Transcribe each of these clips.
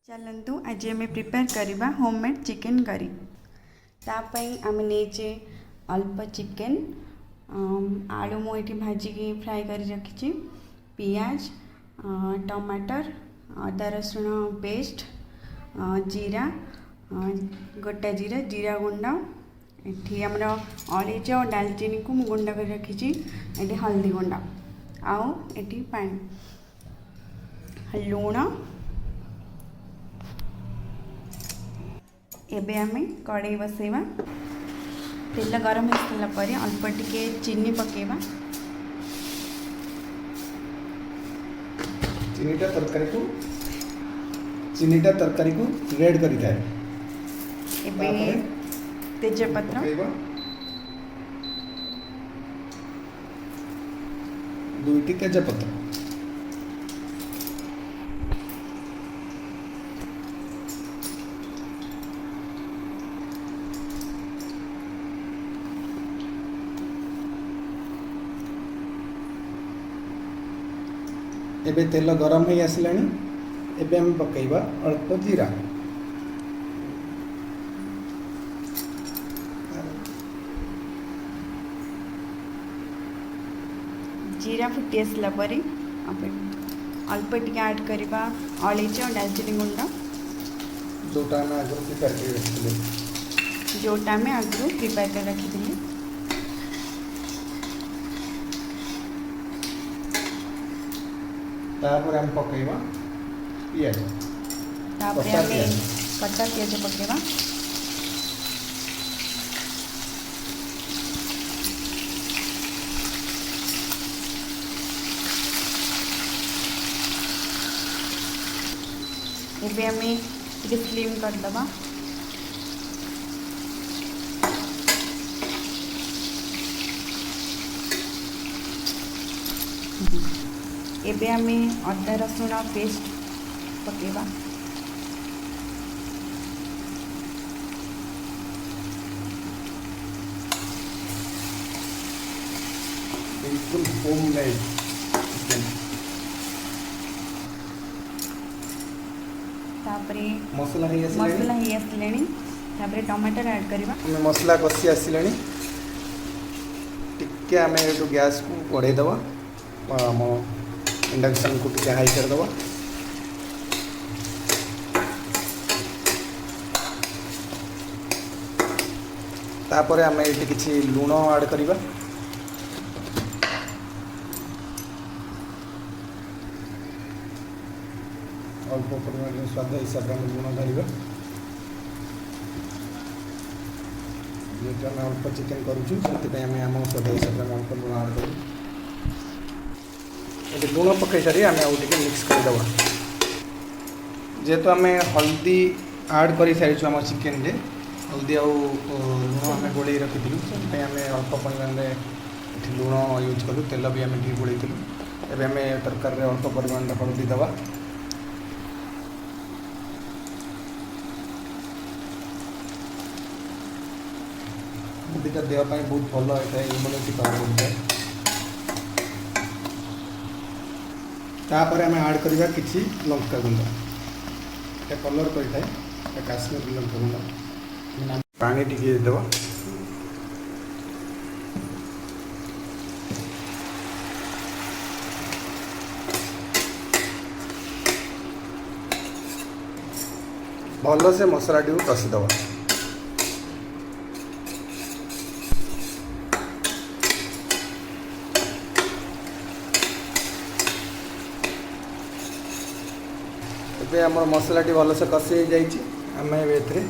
चलतु आज आम प्रिपेयर करवा होममेड चिकेन करी। तापाई आम नहींचे अल्प चिकेन आलू मुझे भाजिकी फ्राए कर रखी, पियाज टमाटर अदा रसुण पेस्ट जीरा गोटा जीरा जीरा गुंड ये आमर अलैच और डालचीनी को गुंड कर रखी, ये हल्दी गुंड आउ ये पानी लुण एबे आमे कड़ाई बसैवा तेल गरम हो सारा पर अल्प टिके चीनी पकेवा। चीनीटा तरकारी को रेड करी थाए। एबे तेजपत्र दुईटी तेजपत्र एबे तेल गरम हो आसलानी। एबे हम पकेबा अल्प जीरा जीरा फुटी आसला पर अल्प टिके ऐड करवा अलैच और डालचीनी गुंड जोटा आम आगु प्रिपेयर कर रखिले जोटा आम आगु प्रिपेयर कर रखी। तापर हम पकेबा पियाज तापर आम कटा पियाज पकेबा। एबे आम टिके स्लिम करदबा। एबे आम अदा रसुण पेस्ट पकेबा। बिल्कुल होममेड चिकन। तापरे मसला ही आसलेनी तापरे टमाटर ऐड करबा। मसला कसी आसलानी टिके आम गैस को बढ़ाई दवा आम इंडक्शन को टिके हाई कर दवा। तापर आम ये किसी लुण ऐड करवा। अल्प परिमाण स्वाद हिसाब से लुण ढालिबा। जेहेतु आम अल्प चिकेन करुचु से आम स्वाद हिसाब से अल्प लुण ऐड करूँ। ये लुण पकई सारी आम आउ टे मिक्स करदे। जेहेतु आम हल्दी ऐड कर सारी आम चिकेन रे हल्दी आउ लुण आम गोल रखी से आम अल्प परिमाण लुण यूज कलु। तेल भी आम गोलू एवं आम तरकारी अल्प परिमाण हल्दी दवा। हल्दीटा देहपाई बहुत भल होता है, इम्यूनिटी पावर होता है। तापर आम ऐड करवा किसी लंका गुंड कलर करता है काश्मीर लंका गुंड। पानी टिके देव भल से मसला टी कषिदवा। ଏବେ ଆମର ମସଲାଟି ଭଲସେ କଷି ହେଇଯାଇଛି। ଆମେ ଏବେ ଏଥିରେ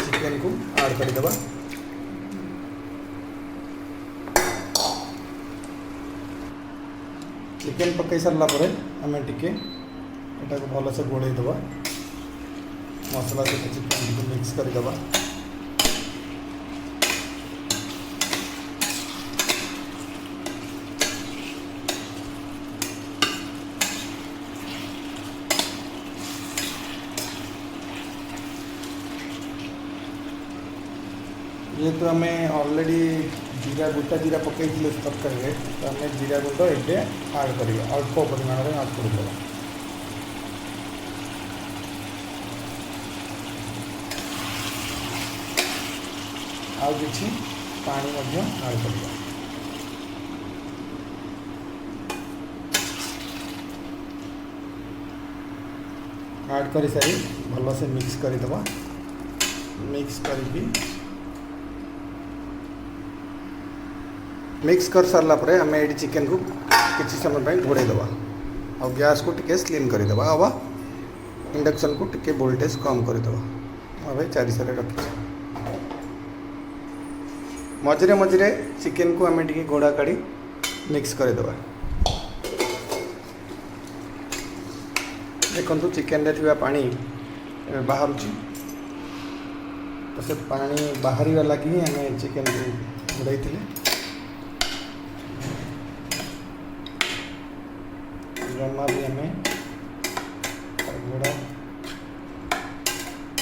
ଚିକେନକୁ ଆଡ଼୍ କରିଦେବା। ଚିକେନ ପକାଇ ସାରିଲା ପରେ ଆମେ ଟିକେ ଏଟାକୁ ଭଲସେ ଗୋଳେଇ ଦେବା। ମସଲା ସହିତ ଚିକେନକୁ ମିକ୍ସ କରିଦେବା। जेहेतु आम अलरेडी जीरा गोटा जीरा पकई तरकारी तो आम जीरा गुंड ये आड कर अल्प परिमाण ऐड कर। तापर आम ऐड करवा किसी लंका गुंड कलर करता है काश्मीर लंका गुंड। पानी टिके देव। तापरे मसला टी कषि सारा पर आम चिकेन को ऐड करवा। चिकेन को आड कर सारा पर आउ किछि पानी मध्य आड करिबा। आड करी सारी भल से मिक्स करदबा। मिक्स करके मिक्स कर सारा पर आम ये चिकेन को किसी समय घोड़े दबा और गैस को टिके स्लिम करदबा। आवा इंडक्शन को टिके वोल्टेज कम करदबा। हाँ भाई 400 रखी मझे मझे चिकेन को आम टे घोड़ा काढ़ी मिक्स करदबा। देखो चिकेन रे थिबा पानी बाहर तो से पानी बाहर लगी आम चिकेन घोड़े जमा भी आम घोड़ा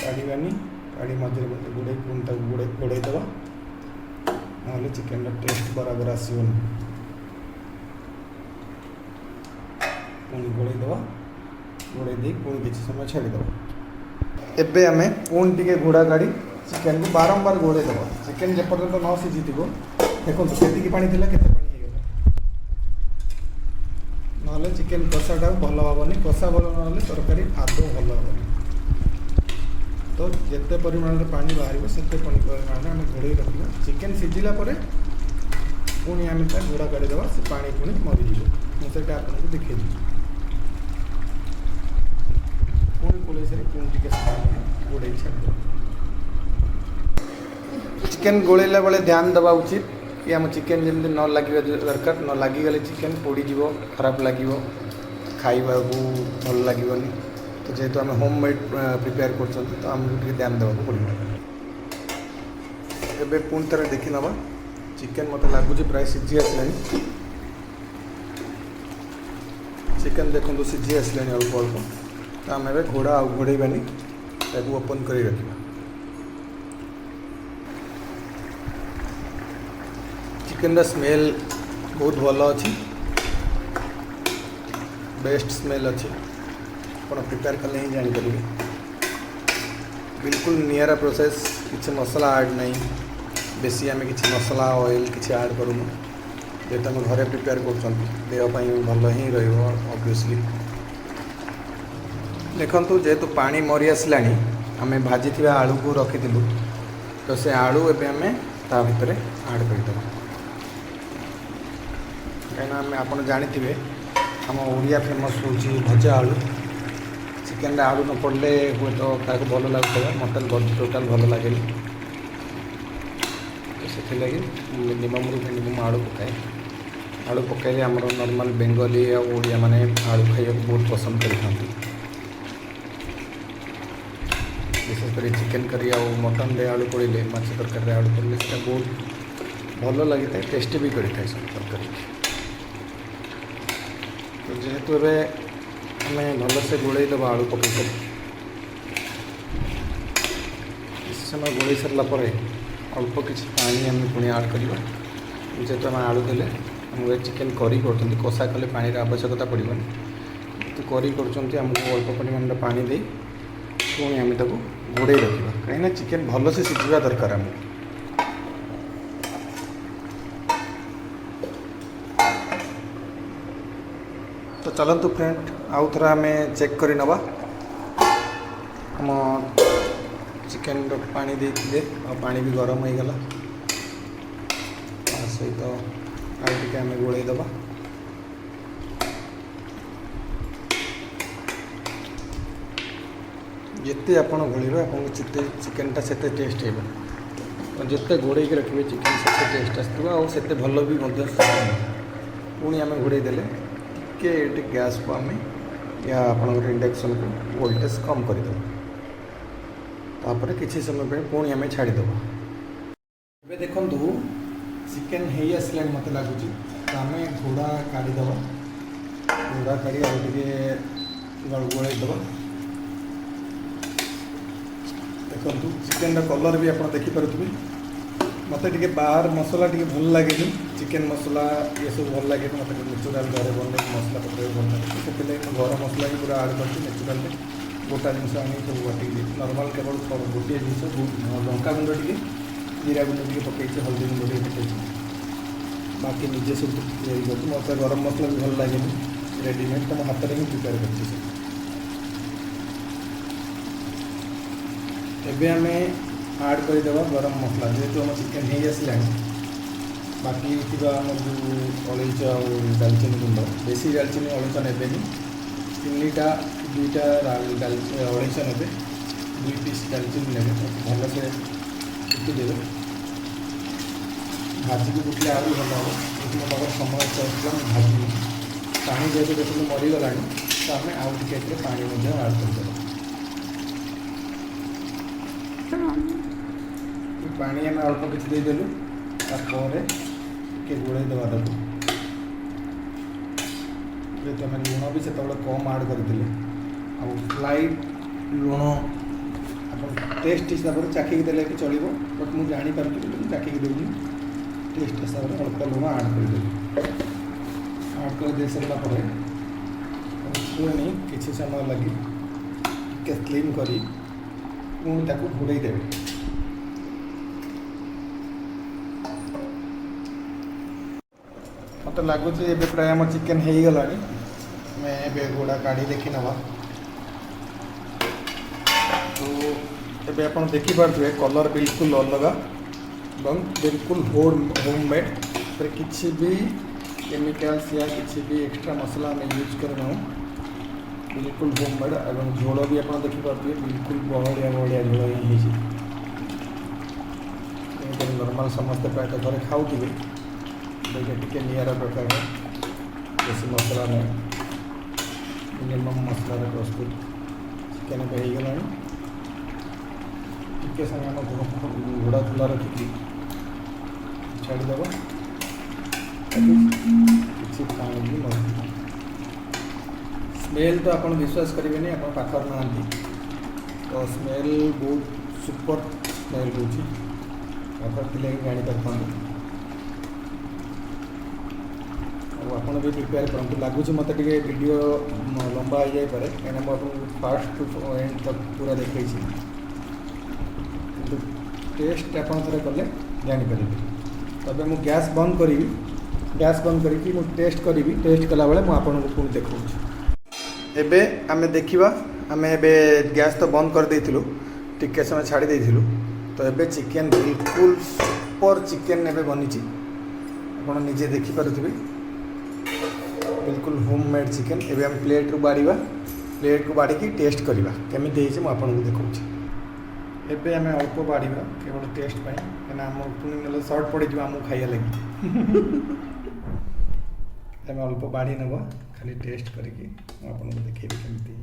काढ़ानी काढ़ी मझे मझे घोड़े पुणी घोड़े दबा ना चिकेन टेस्ट बराबर आसोनी। पुणी घोड़े दबा घोड़े दी पुणी किसी समय छाड़ीदब। एबे आम पुणी टे घोड़ा काढ़ी चिकेन को बारंबार घोड़े दबा। चिकेन जेपर्यंत न सीझी थो देखो के पानी थी के ना चिकेन कषाटा भल हेनी। कषा भल ना तरकारी आदौ भल हेनी। तो जिते परिमाण में पानी बाहर से परिमाण में आम घोड़े रखा। चिकेन सीझिला पुणी आम घोड़ा काढ़ीदे से पानी पुणी मरीज मुझे आपको देखे पुणी कोड़े से पुणी टे घोड़े छाड़। चिकेन गोलेला बेले ध्यान देवा उचित कि आम चिकेन जमी न लगे दरकार। न लगिगले चिकेन पोड़ीज खराब लगे खाइबा को भल लगे। तो जेहेतु आम होम मेड प्रिपेयर कर आमको ध्यान देवा पड़ो। एबे पुणी थोड़े देखी नवा चिकेन मत लगुच प्राय सीझी आसला। चिकेन देखो सीझी आसला अल्प अल्प। तो आम ए घोड़ा आ घोड़ेबानी ताकू ओपन कर रखा। चिकेन स्मेल बहुत भल अच्छी बेस्ट स्मेल अच्छी आप प्रिपेयर कले ही जापर। बिल्कुल निरा प्रोसेस किसी मसला ऐड नहीं बेसी आम कि मसला ऑयल किसी ऐड करूँ जेहेतु आम घरे प्रिपेयर कर भल ही रॉब्वियसली। देखु जेहेतु पानी मरी आसला आम भाजी आलू को रखी तो से आलू एवं आम ता भितर ऐड करदे। कहीं आप जानी आम ओडिया फेमस हूँ भजा आलू। चिकेन आलू न पड़े हुए तो क्या भल लगुता मटन टोटाल भल लगे। से लगी मिनिमम रु मिनिमम आलू पकाए। आलू पकाइले आम नॉर्मल बेंगली ओडिया माने आलू खाइबा बहुत पसंद करते। विशेषकर चिकेन करी आ मटन रे आलू पड़े माछ तरकारी आलू पड़े से बहुत भल लगी था टेस्ट भी करता है सब तरकारी। तो जेहेतु आम भल से गोड़े दबा आलू पकड़ किसी समय गोड़े सारापर अल्प किसी पानी आम पुणी आड करवा। जेहेतु आम आलू देले आम चिकेन करी कर कषा कले पानी आवश्यकता पड़ोनी। तो करी करमको अल्प परिमाण पानी दे पुणी आम घोड़े रखा कहीं चिकेन भल से सीझा दरकार आम। तो चलतु फ्रेंड आउ थोड़ा आम चेक कर नवा आम चिकेन पानी देते पानी भी गरम हो गला सहित आगे आम गोले दबा। जिते आप घोड़े आपको चिकेनटा से टेस्ट हो जिते घोड़े रखिए चिकेन से टेस्ट आसते भल भी पुणी आम घोड़े देले टे गैस को आम या आप इंडक्शन को वोल्टेज कम करदे किसी समय पुणी आम छाड़ीदब। ए देखु चिकेन हो आसला मत लगुच तो आम घोड़ा काढ़ीदब। घोड़ा काढ़ी आगे गोलैदब। देखो चिकेन कलर भी आप देखिपे मत टे बाहर मसला टे भल लगे चिकेन मसला ये सब भल लगे मत नेचुराल घरे बन मसला पकड़ भल लगे से घर मसला भी पूरा आड कर नेचुराल गोटा जिन सब बाटी नर्माल केवल गोटे जिन लंका गुंड टे जीरा गुंड टे पकई हल्दी गुंड टे पकई बाकी निजे सब तैयारी कर मत गरम मसला भी भल लगे रेडीमेड तो हाथ में ही प्रिपेयर कर आम आड करदे गरम मसला जेहेतु आम चिकेन हो आसला बाकी आम जो अलैच दालचीनी गुंड बेसी दालचीनी अलैच ने 3टा 2टा अलैच ने 2 पीस दालचीनी ने भल से कुटिदेवे भाजिक कुटले आगे भल हम लेकिन मोर समय चलता भाजी पानी जेहतु देखते मरीगला तो आम आउ टे पानी आड करदे पानी आम अल्प किसी देदेलु तापर के गोड़े देवा ताको जेहतु आम लुण भी से कम आड करते स्लाइड लुण आप टेस्ट हिसाब से चाखिक देले कि चलो बट मुझे जापर चाखिक देनी टेस्ट हिसाब से अल्प लुण आड करदेवी आड कर दे सारा पुणी किसी समय लगे क्लीन करी पुणी ताको घोड़े देवे मत लगुच प्राय आम चिकेन हो गला मैं गोड़ा काढ़ी देखी नवा तो ये आप देखिपे कलर बिल्कुल अलग और बिल्कुल होममेड किसी भी केमिकल्स या किसी भी एक्स्ट्रा मसला आम यूज करना बिल्कुल होममेड और झोल भी आप देखिपे बिल्कुल बहलिया बहलिया झोल ही नॉर्मल समस्ते प्रायतः घर खाऊे टे निरा प्रकार बेसी मसला नहीं मिनिमम मसला प्रस्तुत चिकेन हो गला टे सारे आम घोड़ा चूला रखी छाड़देव किसी पानी भी न स्मेल तो आप विश्वास करेंगे आप पाखर ना तो स्मेल बहुत सुपर स्मेल रोचे पाखर थे जापर आपड़ भी प्रिपेयर करूँ लगुच मत वीडियो लंबा हो जापे कहीं मुझे फास्ट टू एंड तक पूरा देखी टेस्ट आप कले जापर तब मुझे गैस बंद करी टेस्ट करी टेस्ट कला बेले मुझे पुणी देखा एबे आमे देखिबा आमे एबे गैस तो बंद कर देइथिलु टिके समय छाड़ी देइथिलु तो एबे चिकेन बिल्कुल सुपर चिकेन एबे बनिची आपण निजे देखि पारुथिबे बिल्कुल होममेड चिकेन एबे हम प्लेट रू बाड़ीबा प्लेट को बाड़ी की टेस्ट करवा केमिति हेछि म आपनको देखौछि एबे आमे अल्प बाड़ीबा केवल टेस्ट पाई एना हम पुनी नले शॉर्ट पड़ी जिबा हम खाइया लागि आमे अल्प बाड़ी नबा खाली टेस्ट करके आपको देखेबी केमिति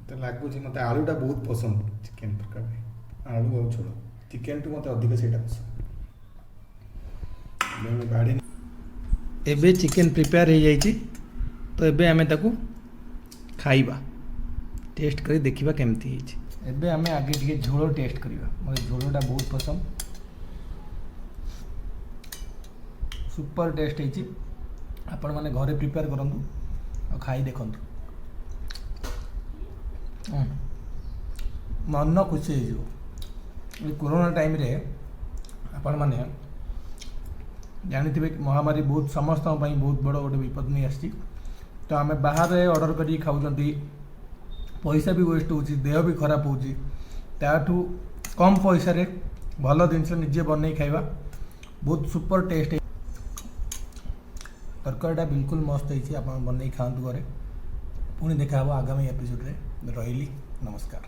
तो लगुच मत आलूटा बहुत पसंद चिकेन प्रकार आलू और छोड़ चिकेन टू मत अधिक से पसंद बाड़ी एबे चिकेन प्रिपेयर हो जाइए तो एबे आमे ताकू खाइबा टेस्ट करी देखिबा केमिति हेछि एबे आमे आगे टिके झोल टेस्ट करिबा मोर झोलटा बहुत पसंद सुपर टेस्ट हेछि आपण माने घरे प्रिपेयर करंतु और खाई देखंतु मन खुशी हो कोरोना टाइम रे आपण माने जानिथिबे महामारी बहुत समस्त बहुत बड़ गोटे विपद नहीं आसी तो आम बाहर ऑर्डर करी खाऊंती पैसा भी वेस्ट हो देह भी खराब हो कम पैसा रे भल जिनस निजे बन खाइबा बहुत सुपर टेस्ट तरकारीटा बिल्कुल मस्त है आप बन खातु घरे पुणी देखा आगामी एपिसोड रे रही नमस्कार।